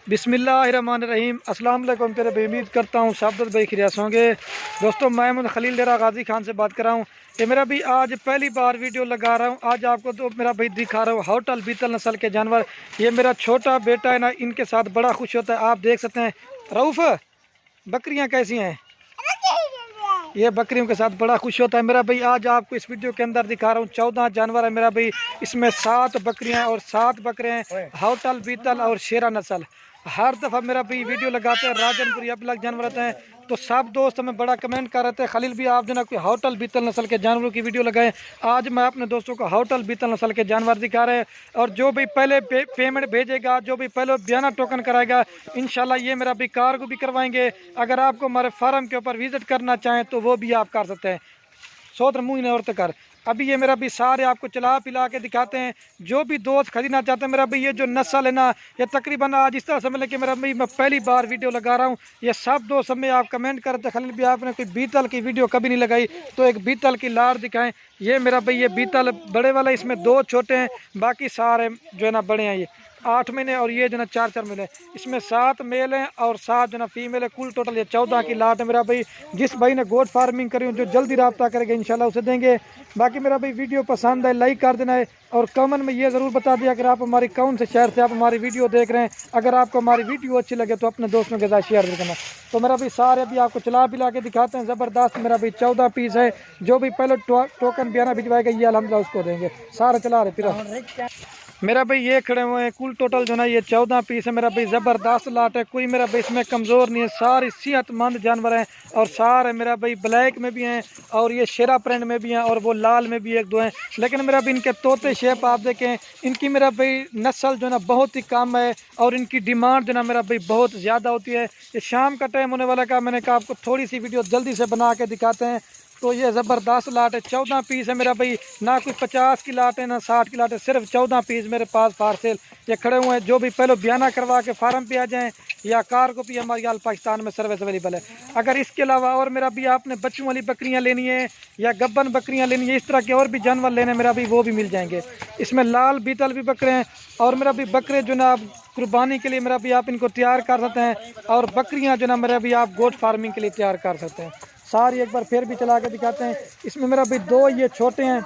बिस्मिल्लाहिर्रहमानिर्रहीम। अस्सलाम वालेकुम। तेरे भाई उम्मीद करता हूँ साबत भाई खिरियास होंगे। दोस्तों मैं खलील डेरा गाजी खान से बात कर रहा हूँ। ये मेरा भी आज पहली बार वीडियो लगा रहा हूँ। आज आपको तो मेरा भाई दिखा रहा हूँ होटल बीतल नस्ल के जानवर। ये मेरा छोटा बेटा है ना, इनके साथ बड़ा खुश होता है। आप देख सकते हैं। रऊफ़, बकरियाँ कैसी हैं? ये बकरियों के साथ बड़ा खुश होता है मेरा भाई। आज आपको इस वीडियो के अंदर दिखा रहा हूँ 14 जानवर है मेरा भाई। इसमें 7 बकरियां और 7 बकरे हैं होटल बीतल और शेरा नस्ल। हर दफ़ा मेरा भाई वीडियो लगाते हैं राजनपुरी अलग जानवर रहते हैं, तो सब दोस्त हमें बड़ा कमेंट कर रहे थे खलील भी आप जो ना कोई होटल बीतल नस्ल के जानवरों की वीडियो लगाएं। आज मैं अपने दोस्तों को होटल बीतल नस्ल के जानवर दिखा रहे हैं। और जो भी पहले पेमेंट भेजेगा, जो भी पहले बयाना टोकन कराएगा, इंशाल्लाह ये मेरा भी कार को भी करवाएंगे। अगर आपको हमारे फार्म के ऊपर विजिट करना चाहें तो वो भी आप कर सकते हैं। सोत्र मुँह और कर अभी ये मेरा भी सारे आपको चला पिला के दिखाते हैं। जो भी दोस्त खरीदना चाहते हैं मेरा भाई, ये जो नस्ल है ना, ये तकरीबन आज इस तरह समझ लें कि मेरा भाई मैं पहली बार वीडियो लगा रहा हूँ। ये सब दोस्त हमें आप कमेंट करते खलील भी आपने कोई बीतल की वीडियो कभी नहीं लगाई, तो एक बीतल की लाड़ दिखाएं। ये मेरा भाई ये बीतल बड़े वाला, इसमें 2 छोटे हैं, बाकी सारे जो है ना बड़े हैं। ये 8 महीने और ये जो ना 4 महीने। इसमें 7 मेल हैं और 7 जो ना फीमेल है। कुल टोटल ये 14 की लाट है मेरा भाई। जिस भाई ने गोट फार्मिंग करी जो जल्दी रब्ता करेगा इंशाल्लाह उसे देंगे। बाकी मेरा भाई वीडियो पसंद है लाइक कर देना है और कमेंट में ये ज़रूर बता दिया अगर आप हमारी कौन से शहर से आप हमारी वीडियो देख रहे हैं। अगर आपको हमारी वीडियो अच्छी लगे तो अपने दोस्तों के साथ शेयर भी करना। तो मेरा भाई सारे अभी आपको चला पिला के दिखाते हैं। ज़बरदस्त मेरा भाई 14 पीस है। जो भी पहले टोकन बयाना भिजवाएगा ये अल्हम्दुलिल्लाह उसको देंगे। सारे चला रहे फिर मेरा भाई ये खड़े हुए हैं। कुल टोटल जो ना ये 14 पीस है मेरा भाई। ज़बरदस्त लाट है, कोई मेरा भाई इसमें कमज़ोर नहीं है। सारी सेहतमंद जानवर हैं और सारे मेरा भाई ब्लैक में भी हैं और ये शेरा प्रिंट में भी हैं और वो लाल में भी 1-2 हैं। लेकिन मेरा भाई इनके तोते शेप आप देखें, इनकी मेरा भाई नस्ल जो ना बहुत ही कम है और इनकी डिमांड जो ना मेरा भाई बहुत ज़्यादा होती है। ये शाम का टाइम होने वाला का मैंने कहा आपको थोड़ी सी वीडियो जल्दी से बना के दिखाते हैं। तो ये ज़बरदस्त लाट है। 14 पीस है मेरा भाई। ना कोई 50 की लाट है ना 60 की लाट है, सिर्फ 14 पीस मेरे पास पार्सल ये खड़े हुए हैं। जो भी पहले बयाना करवा के फार्म पे आ जाएं या कार को भी हमारी आल पाकिस्तान में सर्विस अवेलेबल है। अगर इसके अलावा और मेरा भी आपने बच्चों वाली बकरियां लेनी है या गब्बन बकरियां लेनी है, इस तरह के और भी जानवर लेने मेरा भी वो भी मिल जाएंगे। इसमें लाल बीतल भी बकरे हैं और मेरा भी बकरे जो ना कुर्बानी के लिए मेरा भी आप इनको तैयार कर सकते हैं और बकरियाँ जो ना मेरा भी आप गोट फार्मिंग के लिए तैयार कर सकते हैं। सारी एक बार फिर भी चला के दिखाते हैं। इसमें मेरा भाई 2 ये छोटे हैं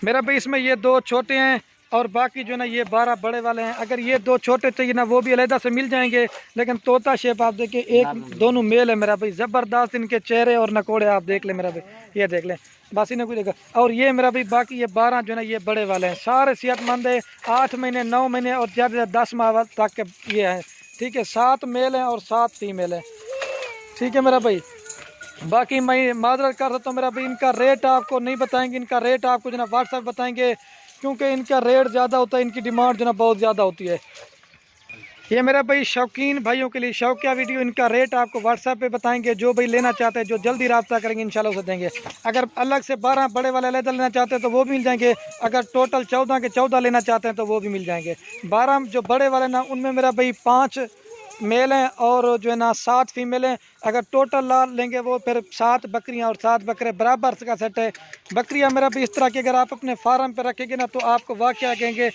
मेरा भाई। इसमें ये 2 छोटे हैं और बाकी जो ना ये 12 बड़े वाले हैं। अगर ये 2 छोटे चाहिए ना वो भी अलहदा से मिल जाएंगे। लेकिन तोता शेप आप देखिए, एक दोनों मेल है मेरा भाई। ज़बरदस्त इनके चेहरे और नकोड़े आप देख लें मेरा भाई, ये देख लें बस इन्हें कोई देखा। और ये मेरा भाई बाकी ये 12 जो ना ये बड़े वाले हैं। सारे सेहतमंद है, 8 महीने 9 महीने और ज़्यादा से ज़्यादा 10 माह तक के ये हैं। ठीक है, 7 मेल हैं और 7 फीमेल हैं। ठीक है मेरा भाई। बाकी मैं माजरत कर सकता हूँ मेरा भाई, इनका रेट आपको नहीं बताएंगे। इनका रेट आपको जो ना व्हाट्सएप बताएंगे, क्योंकि इनका रेट ज़्यादा होता है, इनकी डिमांड जो ना बहुत ज़्यादा होती है। ये मेरा भाई शौकीन भाइयों के लिए शौकिया वीडियो। इनका रेट आपको व्हाट्सएप पे बताएंगे। जो भाई लेना चाहते हैं, जो जल्दी रब्ता करेंगे इंशाल्लाह उसे देंगे। अगर अलग से 12 बड़े वाले अलग लेना चाहते हैं तो वो भी मिल जाएंगे। अगर टोटल 14 के 14 लेना चाहते हैं तो वो भी मिल जाएंगे। 12 जो बड़े वाले ना उनमें मेरा भाई 5 मेल हैं और जो है ना 7 फीमेल हैं। अगर टोटल लाल लेंगे वो फिर 7 बकरियां और 7 बकरे बराबर का सेट है। बकरियां मेरा भी इस तरह की अगर आप अपने फार्म पे रखेंगे ना तो आपको वाकया कहेंगे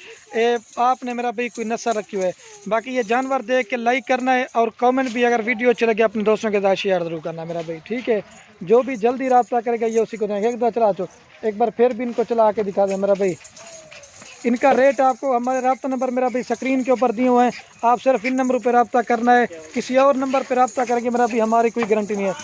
आपने मेरा भाई कोई नस्ल रखी हुई है। बाकी ये जानवर देख के लाइक करना है और कमेंट भी अगर वीडियो अच्छी लगे अपने दोस्तों के साथ शेयर जरूर करना मेरा भाई। ठीक है, जो भी जल्दी रब्ता करेगा ये उसी को देंगे। एक बार चला चो, एक बार फिर भी इनको चला के दिखा दें मेरा भाई। इनका रेट आपको हमारे रब्ता नंबर मेरा भाई स्क्रीन के ऊपर दिए हुए हैं। आप सिर्फ इन नंबरों पर रब्ता करना है। किसी और नंबर पर रब्ता करेंगे मेरा भी हमारी कोई गारंटी नहीं है।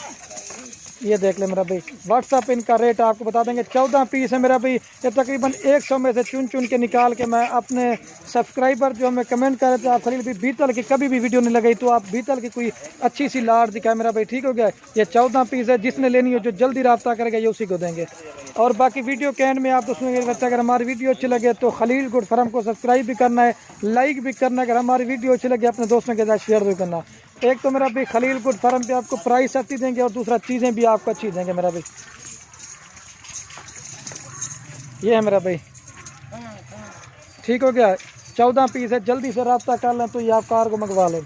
ये देख ले मेरा भाई, व्हाट्सएप पे इनका रेट आपको बता देंगे। 14 पीस है मेरा भाई। ये तकरीबन 100 में से चुन के निकाल के मैं अपने सब्सक्राइबर जो हमें कमेंट कर रहे थे आप खलील भी बीतल की कभी भी वीडियो नहीं लगाई तो आप बीतल की कोई अच्छी सी लाड़ दिखाए मेरा भाई। ठीक हो गया, ये 14 पीस है। जिसने लेनी हो जो जल्दी रब्ता करेगा ये उसी को देंगे। और बाकी वीडियो के एंड में आप दोस्तों बच्चा अगर हमारी वीडियो अच्छी लगे तो खलील गुड फार्म को सब्सक्राइब भी करना है, लाइक भी करना है। अगर हमारी वीडियो अच्छी लगे अपने दोस्तों के साथ शेयर भी करना। एक तो मेरा भाई खलील गुड फार्म पे आपको प्राइस अच्छी देंगे और दूसरा चीज़ें भी आपको अच्छी देंगे मेरा भाई। ये है मेरा भाई। ठीक हो गया, 14 पीस है। जल्दी से रब्ता कर लें तो ये आप कार को मंगवा लें।